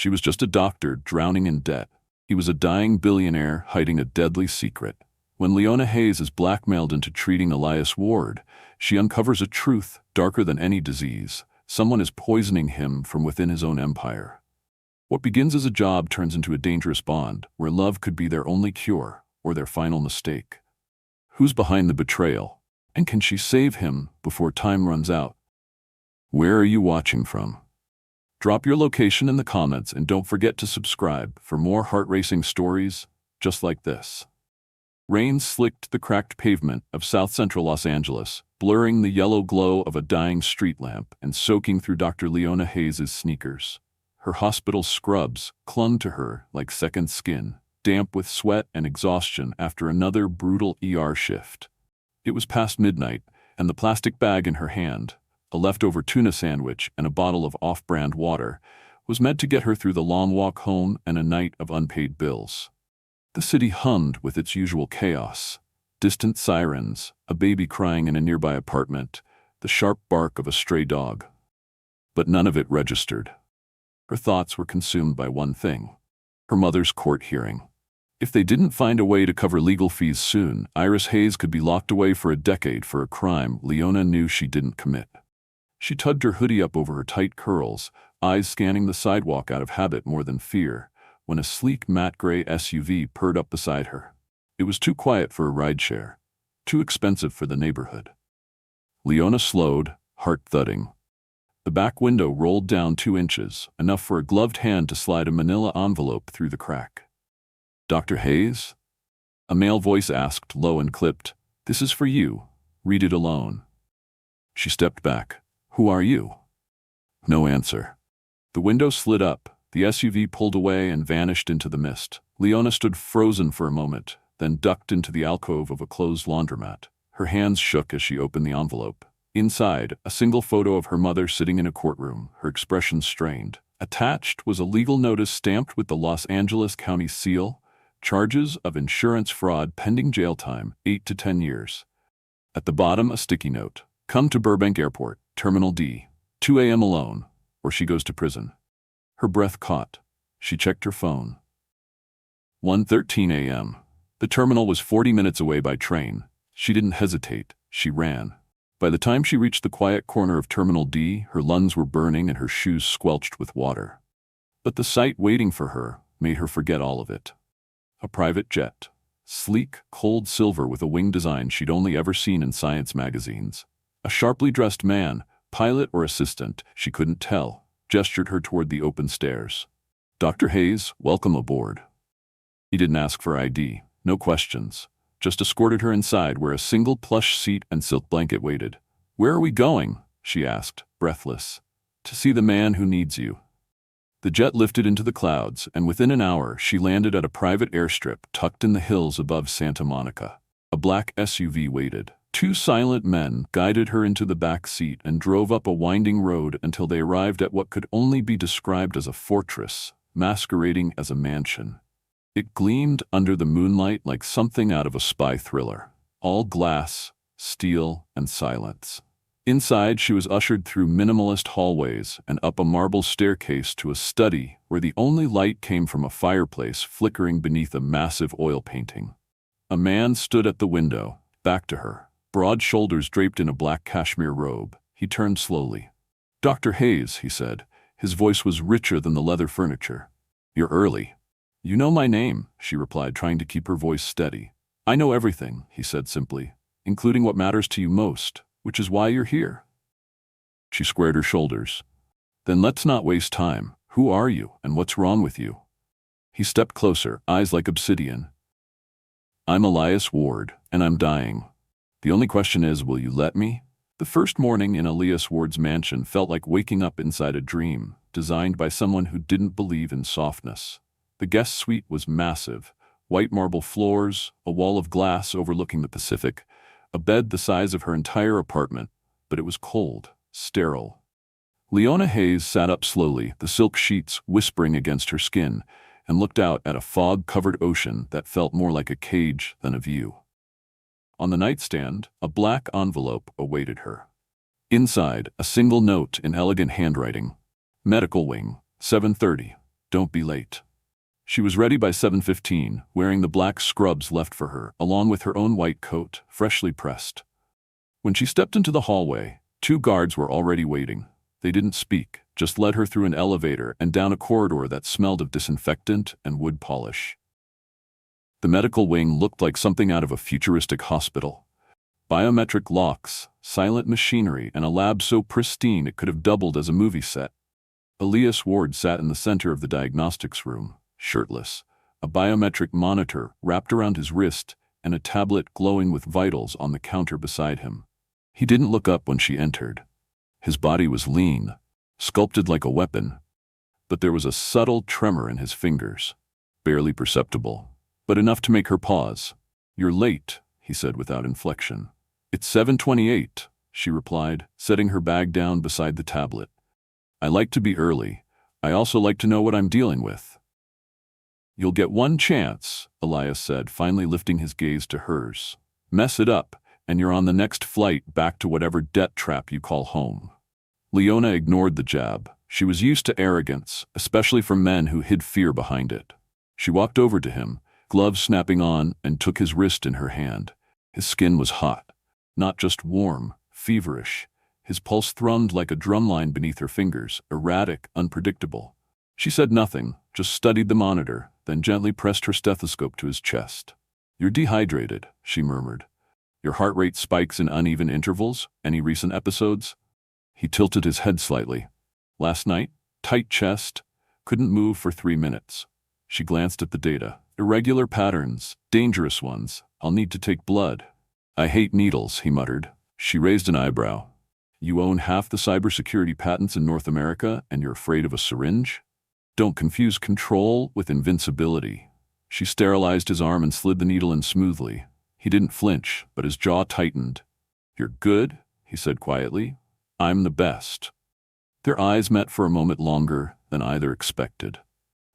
She was just a doctor drowning in debt. He was a dying billionaire hiding a deadly secret. When Leona Hayes is blackmailed into treating Elias Ward, she uncovers a truth darker than any disease. Someone is poisoning him from within his own empire. What begins as a job turns into a dangerous bond, where love could be their only cure or their final mistake. Who's behind the betrayal? And can she save him before time runs out? Where are you watching from? Drop your location in the comments and don't forget to subscribe for more heart-racing stories just like this. Rain slicked the cracked pavement of South Central Los Angeles, blurring the yellow glow of a dying street lamp and soaking through Dr. Leona Hayes' sneakers. Her hospital scrubs clung to her like second skin, damp with sweat and exhaustion after another brutal ER shift. It was past midnight, and the plastic bag in her hand, a leftover tuna sandwich and a bottle of off-brand water, was meant to get her through the long walk home and a night of unpaid bills. The city hummed with its usual chaos. Distant sirens, a baby crying in a nearby apartment, the sharp bark of a stray dog. But none of it registered. Her thoughts were consumed by one thing: her mother's court hearing. If they didn't find a way to cover legal fees soon, Iris Hayes could be locked away for a decade for a crime Leona knew she didn't commit. She tugged her hoodie up over her tight curls, eyes scanning the sidewalk out of habit more than fear, when a sleek matte gray SUV purred up beside her. It was too quiet for a rideshare, too expensive for the neighborhood. Leona slowed, heart thudding. The back window rolled down 2 inches, enough for a gloved hand to slide a manila envelope through the crack. "Dr. Hayes?" A male voice asked, low and clipped. "This is for you. Read it alone." She stepped back. "Who are you?" No answer. The window slid up, the SUV pulled away and vanished into the mist. Leona stood frozen for a moment, then ducked into the alcove of a closed laundromat. Her hands shook as she opened the envelope. Inside, a single photo of her mother sitting in a courtroom, her expression strained. Attached was a legal notice stamped with the Los Angeles County seal: charges of insurance fraud pending jail time, 8 to 10 years. At the bottom, a sticky note: "Come to Burbank Airport, Terminal D, 2 a.m. alone, or she goes to prison." Her breath caught. She checked her phone. 1:13 a.m. The terminal was 40 minutes away by train. She didn't hesitate. She ran. By the time she reached the quiet corner of Terminal D, her lungs were burning and her shoes squelched with water. But the sight waiting for her made her forget all of it. A private jet. Sleek, cold silver with a wing design she'd only ever seen in science magazines. A sharply dressed man, pilot or assistant, she couldn't tell, gestured her toward the open stairs. "Dr. Hayes, welcome aboard." He didn't ask for ID, no questions, just escorted her inside where a single plush seat and silk blanket waited. "Where are we going?" she asked, breathless. "To see the man who needs you." The jet lifted into the clouds, and within an hour she landed at a private airstrip tucked in the hills above Santa Monica. A black SUV waited. 2 silent men guided her into the back seat and drove up a winding road until they arrived at what could only be described as a fortress, masquerading as a mansion. It gleamed under the moonlight like something out of a spy thriller. All glass, steel, and silence. Inside, she was ushered through minimalist hallways and up a marble staircase to a study where the only light came from a fireplace flickering beneath a massive oil painting. A man stood at the window, back to her, broad shoulders draped in a black cashmere robe. He turned slowly. "Dr. Hayes," he said. His voice was richer than the leather furniture. "You're early." "You know my name," she replied, trying to keep her voice steady. "I know everything," he said simply, "including what matters to you most, which is why you're here." She squared her shoulders. "Then let's not waste time. Who are you, and what's wrong with you?" He stepped closer, eyes like obsidian. "I'm Elias Ward, and I'm dying. The only question is, will you let me?" The first morning in Elias Ward's mansion felt like waking up inside a dream, designed by someone who didn't believe in softness. The guest suite was massive, white marble floors, a wall of glass overlooking the Pacific, a bed the size of her entire apartment, but it was cold, sterile. Leona Hayes sat up slowly, the silk sheets whispering against her skin, and looked out at a fog-covered ocean that felt more like a cage than a view. On the nightstand, a black envelope awaited her. Inside, a single note in elegant handwriting. "Medical wing, 7:30. Don't be late. She was ready by 7:15, wearing the black scrubs left for her, along with her own white coat, freshly pressed. When she stepped into the hallway, 2 guards were already waiting. They didn't speak, just led her through an elevator and down a corridor that smelled of disinfectant and wood polish. The medical wing looked like something out of a futuristic hospital. Biometric locks, silent machinery, and a lab so pristine it could have doubled as a movie set. Elias Ward sat in the center of the diagnostics room, shirtless, a biometric monitor wrapped around his wrist and a tablet glowing with vitals on the counter beside him. He didn't look up when she entered. His body was lean, sculpted like a weapon, but there was a subtle tremor in his fingers, barely perceptible, but enough to make her pause. "You're late," he said without inflection. "It's 7:28, she replied, setting her bag down beside the tablet. "I like to be early. I also like to know what I'm dealing with." "You'll get one chance," Elias said, finally lifting his gaze to hers. "Mess it up, and you're on the next flight back to whatever debt trap you call home." Leona ignored the jab. She was used to arrogance, especially from men who hid fear behind it. She walked over to him, gloves snapping on, and took his wrist in her hand. His skin was hot, not just warm, feverish. His pulse thrummed like a drumline beneath her fingers, erratic, unpredictable. She said nothing, just studied the monitor, then gently pressed her stethoscope to his chest. "You're dehydrated," she murmured. "Your heart rate spikes in uneven intervals. Any recent episodes?" He tilted his head slightly. "Last night, tight chest, couldn't move for 3 minutes." She glanced at the data. "Irregular patterns, dangerous ones. I'll need to take blood." "I hate needles," he muttered. She raised an eyebrow. "You own half the cybersecurity patents in North America, and you're afraid of a syringe? Don't confuse control with invincibility." She sterilized his arm and slid the needle in smoothly. He didn't flinch, but his jaw tightened. "You're good," he said quietly. "I'm the best." Their eyes met for a moment longer than either expected.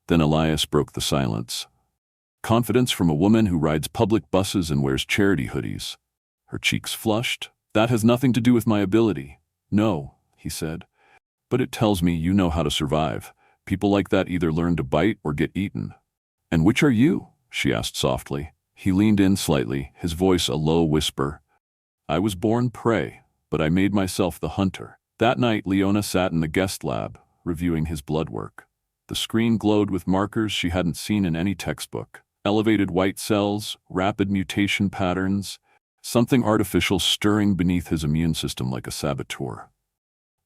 Then Elias broke the silence. Confidence from a woman who rides public buses and wears charity hoodies. Her cheeks flushed. "That has nothing to do with my ability." "No," he said. "But it tells me you know how to survive. People like that either learn to bite or get eaten." "And which are you?" she asked softly. He leaned in slightly, his voice a low whisper. "I was born prey, but I made myself the hunter." That night, Leona sat in the guest lab, reviewing his blood work. The screen glowed with markers she hadn't seen in any textbook. Elevated white cells, rapid mutation patterns, something artificial stirring beneath his immune system like a saboteur.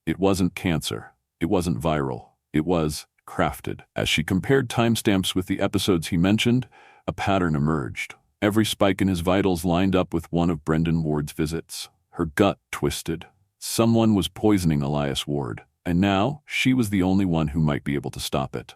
It wasn't cancer. It wasn't viral. It was crafted. As she compared timestamps with the episodes he mentioned, a pattern emerged. Every spike in his vitals lined up with one of Brendan Ward's visits. Her gut twisted. Someone was poisoning Elias Ward, and now she was the only one who might be able to stop it.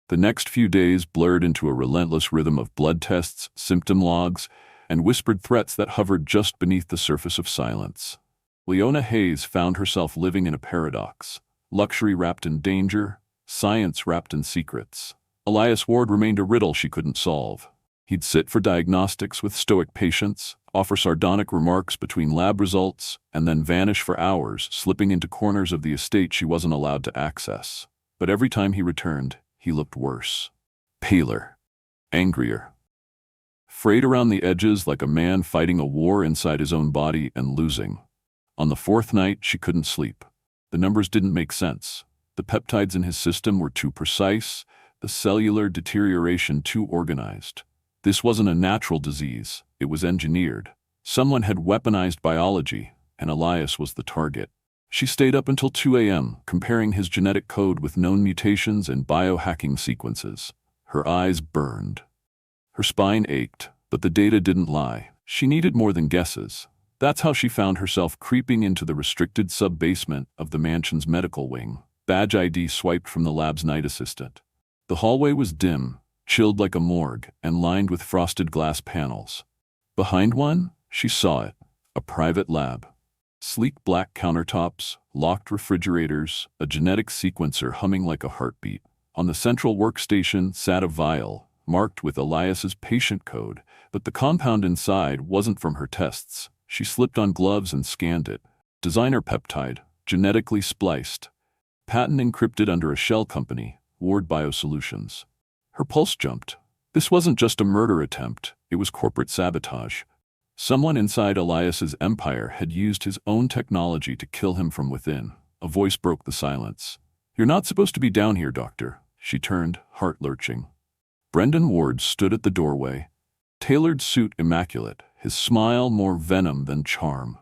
The next few days blurred into a relentless rhythm of blood tests, symptom logs, and whispered threats that hovered just beneath the surface of silence. Leona Hayes found herself living in a paradox. Luxury wrapped in danger, science wrapped in secrets. Elias Ward remained a riddle she couldn't solve. He'd sit for diagnostics with stoic patience, offer sardonic remarks between lab results, and then vanish for hours, slipping into corners of the estate she wasn't allowed to access. But every time he returned, he looked worse. Paler. Angrier. Frayed around the edges like a man fighting a war inside his own body and losing. On the 4th night, she couldn't sleep. The numbers didn't make sense. The peptides in his system were too precise, the cellular deterioration too organized. This wasn't a natural disease, it was engineered. Someone had weaponized biology, and Elias was the target. She stayed up until 2 a.m., comparing his genetic code with known mutations and biohacking sequences. Her eyes burned. Her spine ached, but the data didn't lie. She needed more than guesses. That's how she found herself creeping into the restricted sub-basement of the mansion's medical wing. Badge ID swiped from the lab's night assistant. The hallway was dim, chilled like a morgue, and lined with frosted glass panels. Behind one, she saw it, a private lab. Sleek black countertops, locked refrigerators, a genetic sequencer humming like a heartbeat. On the central workstation sat a vial, marked with Elias's patient code, but the compound inside wasn't from her tests. She slipped on gloves and scanned it. Designer peptide, genetically spliced. Patent encrypted under a shell company, Ward Biosolutions. Her pulse jumped. This wasn't just a murder attempt, it was corporate sabotage. Someone inside Elias's empire had used his own technology to kill him from within. A voice broke the silence. "You're not supposed to be down here, Doctor." She turned, heart lurching. Brendan Ward stood at the doorway, tailored suit immaculate, his smile more venom than charm.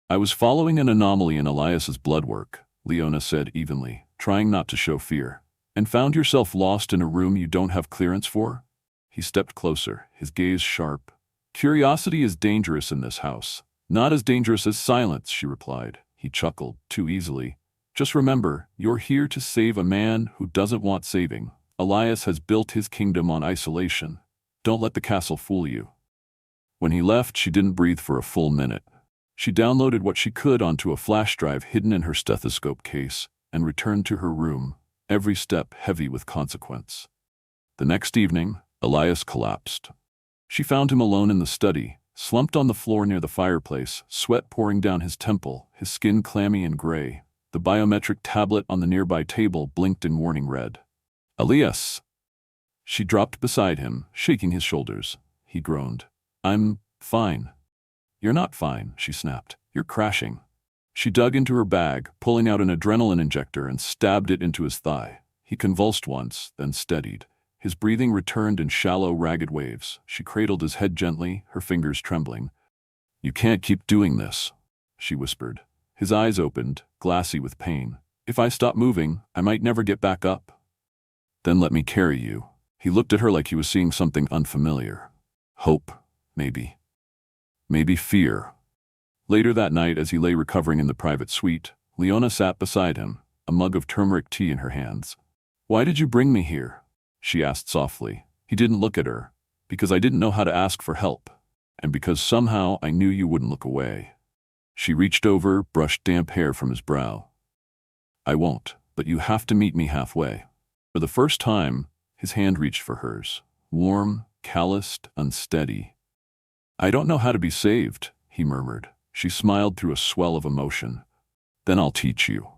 "I was following an anomaly in Elias's blood work," Leona said evenly, trying not to show fear. "And found yourself lost in a room you don't have clearance for?" He stepped closer, his gaze sharp. "Curiosity is dangerous in this house. Not as dangerous as silence," she replied. He chuckled, too easily. "Just remember, you're here to save a man who doesn't want saving. Elias has built his kingdom on isolation. Don't let the castle fool you." When he left, she didn't breathe for a full minute. She downloaded what she could onto a flash drive hidden in her stethoscope case and returned to her room, every step heavy with consequence. The next evening, Elias collapsed. She found him alone in the study, slumped on the floor near the fireplace, sweat pouring down his temple, his skin clammy and gray. The biometric tablet on the nearby table blinked in warning red. "Elias!" She dropped beside him, shaking his shoulders. He groaned. "I'm fine." "You're not fine," she snapped. "You're crashing." She dug into her bag, pulling out an adrenaline injector and stabbed it into his thigh. He convulsed once, then steadied. His breathing returned in shallow, ragged waves. She cradled his head gently, her fingers trembling. "You can't keep doing this," she whispered. His eyes opened, glassy with pain. "If I stop moving, I might never get back up." "Then let me carry you." He looked at her like he was seeing something unfamiliar. Hope, maybe. Maybe fear. Later that night, as he lay recovering in the private suite, Leona sat beside him, a mug of turmeric tea in her hands. "Why did you bring me here?" she asked softly. He didn't look at her. "Because I didn't know how to ask for help. And because somehow I knew you wouldn't look away." She reached over, brushed damp hair from his brow. "I won't, but you have to meet me halfway." For the first time, his hand reached for hers. Warm, calloused, unsteady. "I don't know how to be saved," he murmured. She smiled through a swell of emotion. "Then I'll teach you."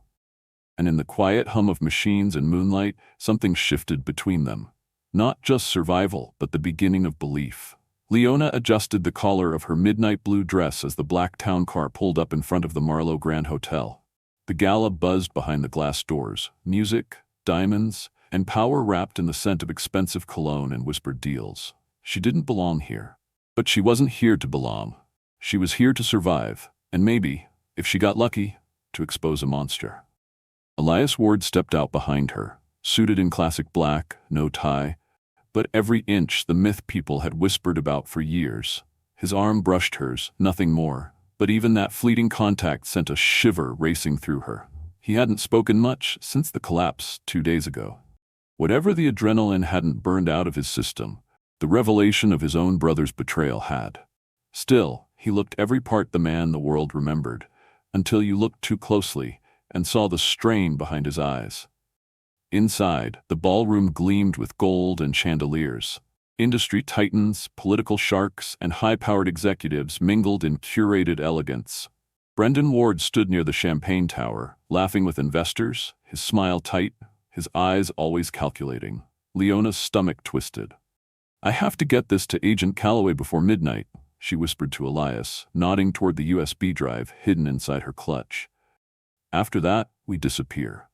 And in the quiet hum of machines and moonlight, something shifted between them. Not just survival, but the beginning of belief. Leona adjusted the collar of her midnight blue dress as the black town car pulled up in front of the Marlowe Grand Hotel. The gala buzzed behind the glass doors. Music, diamonds, and power wrapped in the scent of expensive cologne and whispered deals. She didn't belong here. But she wasn't here to belong. She was here to survive, and maybe, if she got lucky, to expose a monster. Elias Ward stepped out behind her, suited in classic black, no tie, but every inch the myth people had whispered about for years. His arm brushed hers, nothing more, but even that fleeting contact sent a shiver racing through her. He hadn't spoken much since the collapse 2 days ago. Whatever the adrenaline hadn't burned out of his system, the revelation of his own brother's betrayal had. Still, he looked every part the man the world remembered, until you looked too closely and saw the strain behind his eyes. Inside, the ballroom gleamed with gold and chandeliers. Industry titans, political sharks, and high-powered executives mingled in curated elegance. Brendan Ward stood near the champagne tower, laughing with investors, his smile tight, his eyes always calculating. Leona's stomach twisted. "I have to get this to Agent Calloway before midnight," she whispered to Elias, nodding toward the USB drive hidden inside her clutch. "After that, we disappear."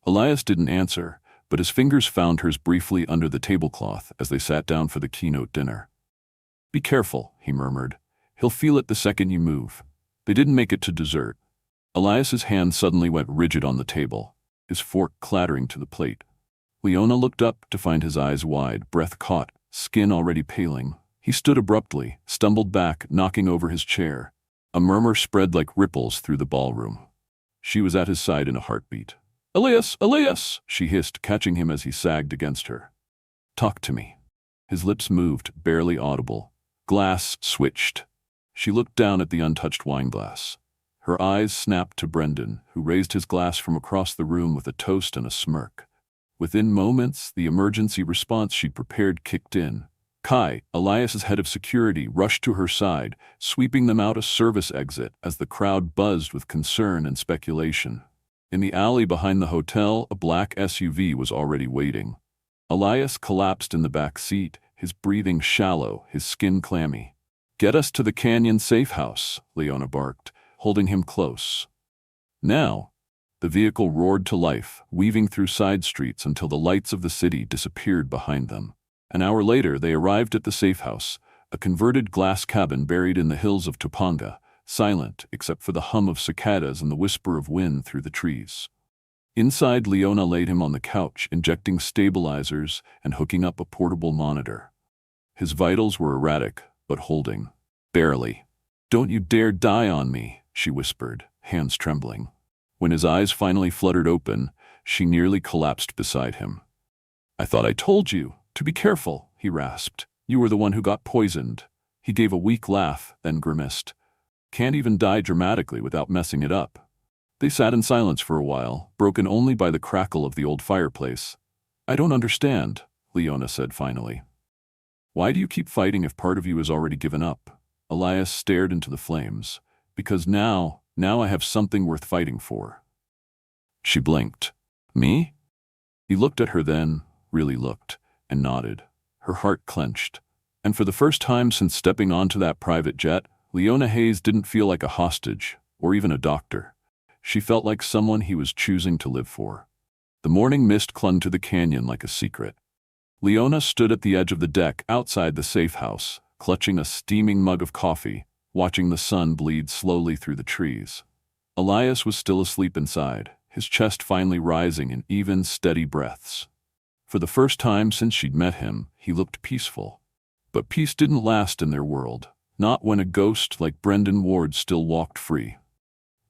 Elias didn't answer, but his fingers found hers briefly under the tablecloth as they sat down for the keynote dinner. "Be careful," he murmured. "He'll feel it the second you move." They didn't make it to dessert. Elias's hand suddenly went rigid on the table, his fork clattering to the plate. Leona looked up to find his eyes wide, breath caught, skin already paling. He stood abruptly, stumbled back, knocking over his chair. A murmur spread like ripples through the ballroom. She was at his side in a heartbeat. "Elias, Elias!" she hissed, catching him as he sagged against her. "Talk to me." His lips moved, barely audible. Glass switched. She looked down at the untouched wineglass. Her eyes snapped to Brendan, who raised his glass from across the room with a toast and a smirk. Within moments, the emergency response she'd prepared kicked in. Kai, Elias's head of security, rushed to her side, sweeping them out a service exit as the crowd buzzed with concern and speculation. In the alley behind the hotel, a black SUV was already waiting. Elias collapsed in the back seat, his breathing shallow, his skin clammy. "Get us to the canyon safe house," Leona barked, holding him close. Now, the vehicle roared to life, weaving through side streets until the lights of the city disappeared behind them. An hour later, they arrived at the safe house, a converted glass cabin buried in the hills of Topanga, silent except for the hum of cicadas and the whisper of wind through the trees. Inside, Leona laid him on the couch, injecting stabilizers and hooking up a portable monitor. His vitals were erratic, but holding. Barely. "Don't you dare die on me," she whispered, hands trembling. When his eyes finally fluttered open, she nearly collapsed beside him. "I thought I told you to be careful," he rasped. "You were the one who got poisoned." He gave a weak laugh, then grimaced. "Can't even die dramatically without messing it up." They sat in silence for a while, broken only by the crackle of the old fireplace. "I don't understand," Leona said finally. "Why do you keep fighting if part of you has already given up?" Elias stared into the flames. "Because now I have something worth fighting for." She blinked. "Me?" He looked at her then, really looked, and nodded. Her heart clenched. And for the first time since stepping onto that private jet, Leona Hayes didn't feel like a hostage, or even a doctor. She felt like someone he was choosing to live for. The morning mist clung to the canyon like a secret. Leona stood at the edge of the deck outside the safe house, clutching a steaming mug of coffee, watching the sun bleed slowly through the trees. Elias was still asleep inside, his chest finally rising in even, steady breaths. For the first time since she'd met him, he looked peaceful. But peace didn't last in their world, not when a ghost like Brendan Ward still walked free.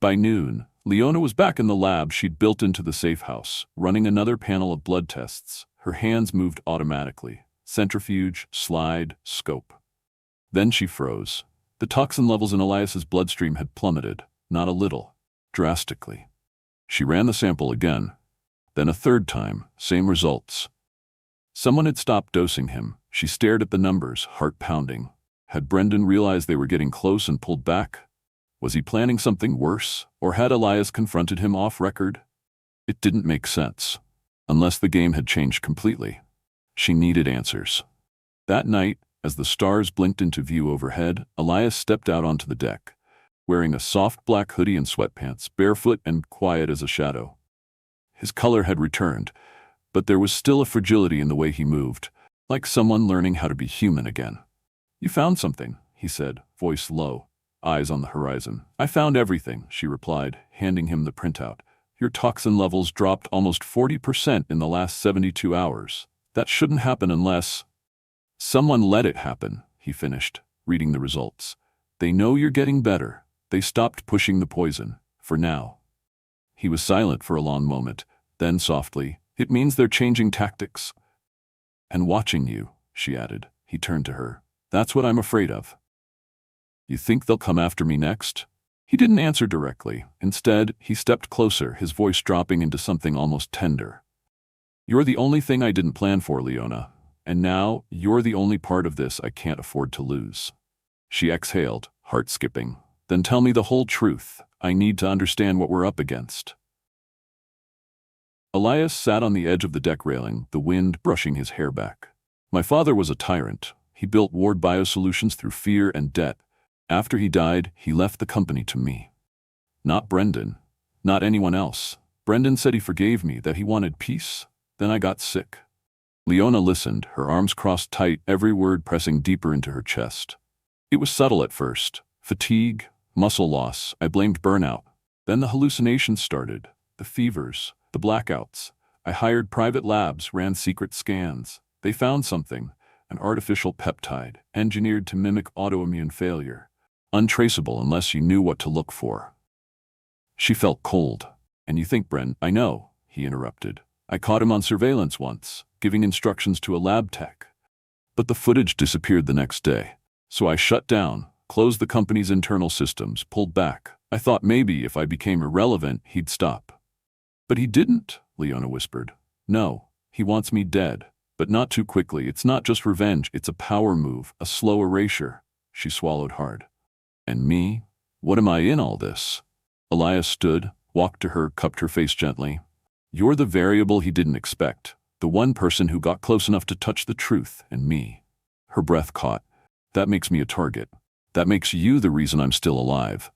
By noon, Leona was back in the lab she'd built into the safe house, running another panel of blood tests. Her hands moved automatically. Centrifuge, slide, scope. Then she froze. The toxin levels in Elias's bloodstream had plummeted, not a little, drastically. She ran the sample again. Then a third time, same results. Someone had stopped dosing him. She stared at the numbers, heart pounding. Had Brendan realized they were getting close and pulled back? Was he planning something worse, or had Elias confronted him off record? It didn't make sense, unless the game had changed completely. She needed answers. That night, as the stars blinked into view overhead, Elias stepped out onto the deck, wearing a soft black hoodie and sweatpants, barefoot and quiet as a shadow. His color had returned, but there was still a fragility in the way he moved, like someone learning how to be human again. "You found something," he said, voice low, eyes on the horizon. "I found everything," she replied, handing him the printout. "Your toxin levels dropped almost 40% in the last 72 hours. That shouldn't happen unless—" "Someone let it happen," he finished, reading the results. "They know you're getting better. They stopped pushing the poison, for now." He was silent for a long moment, then softly, "It means they're changing tactics." "And watching you," she added. He turned to her. "That's what I'm afraid of." "You think they'll come after me next?" He didn't answer directly. Instead, he stepped closer, his voice dropping into something almost tender. "You're the only thing I didn't plan for, Leona. And now, you're the only part of this I can't afford to lose." She exhaled, heart skipping. "Then tell me the whole truth. I need to understand what we're up against." Elias sat on the edge of the deck railing, the wind brushing his hair back. "My father was a tyrant. He built Ward Biosolutions through fear and debt. After he died, he left the company to me. Not Brendan. Not anyone else. Brendan said he forgave me, that he wanted peace. Then I got sick." Leona listened, her arms crossed tight, every word pressing deeper into her chest. "It was subtle at first. Fatigue, muscle loss. I blamed burnout. Then the hallucinations started. The fevers, the blackouts. I hired private labs, ran secret scans. They found something, an artificial peptide, engineered to mimic autoimmune failure. Untraceable unless you knew what to look for." She felt cold. "And you think, Bren—" "I know," he interrupted. "I caught him on surveillance once, giving instructions to a lab tech. But the footage disappeared the next day. So I shut down, closed the company's internal systems, pulled back. I thought maybe if I became irrelevant, he'd stop." "But he didn't," Leona whispered. "No, he wants me dead. But not too quickly. It's not just revenge, it's a power move, a slow erasure." She swallowed hard. "And me? What am I in all this?" Elias stood, walked to her, cupped her face gently. You're the variable he didn't expect, the one person who got close enough to touch the truth, and me. Her breath caught. That makes me a target. That makes you the reason I'm still alive.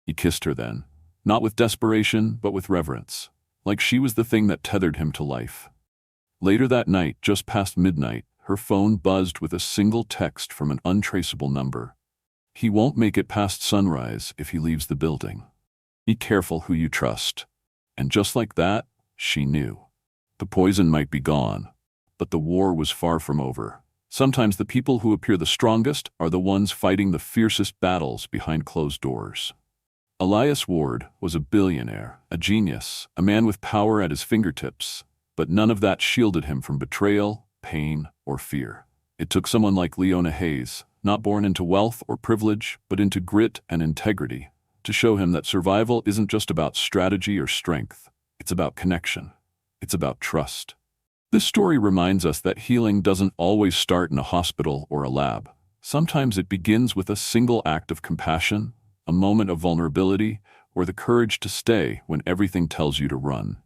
He kissed her then, not with desperation, but with reverence, like she was the thing that tethered him to life. Later that night, just past midnight, her phone buzzed with a single text from an untraceable number. He won't make it past sunrise if he leaves the building. Be careful who you trust. And just like that, she knew. The poison might be gone, but the war was far from over. Sometimes the people who appear the strongest are the ones fighting the fiercest battles behind closed doors. Elias Ward was a billionaire, a genius, a man with power at his fingertips, but none of that shielded him from betrayal, pain, or fear. It took someone like Leona Hayes, not born into wealth or privilege, but into grit and integrity, to show him that survival isn't just about strategy or strength. It's about connection. It's about trust. This story reminds us that healing doesn't always start in a hospital or a lab. Sometimes it begins with a single act of compassion, a moment of vulnerability, or the courage to stay when everything tells you to run.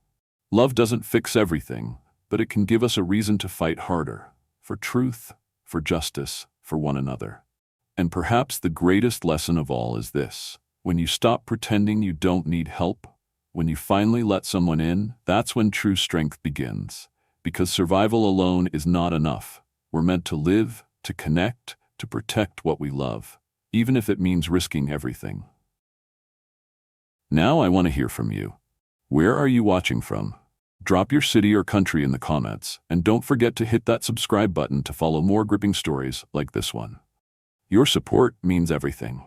Love doesn't fix everything, but it can give us a reason to fight harder, for truth, for justice, for one another. And perhaps the greatest lesson of all is this: when you stop pretending you don't need help, when you finally let someone in, that's when true strength begins. Because survival alone is not enough. We're meant to live, to connect, to protect what we love, even if it means risking everything. Now I want to hear from you. Where are you watching from? Drop your city or country in the comments, and don't forget to hit that subscribe button to follow more gripping stories like this one. Your support means everything.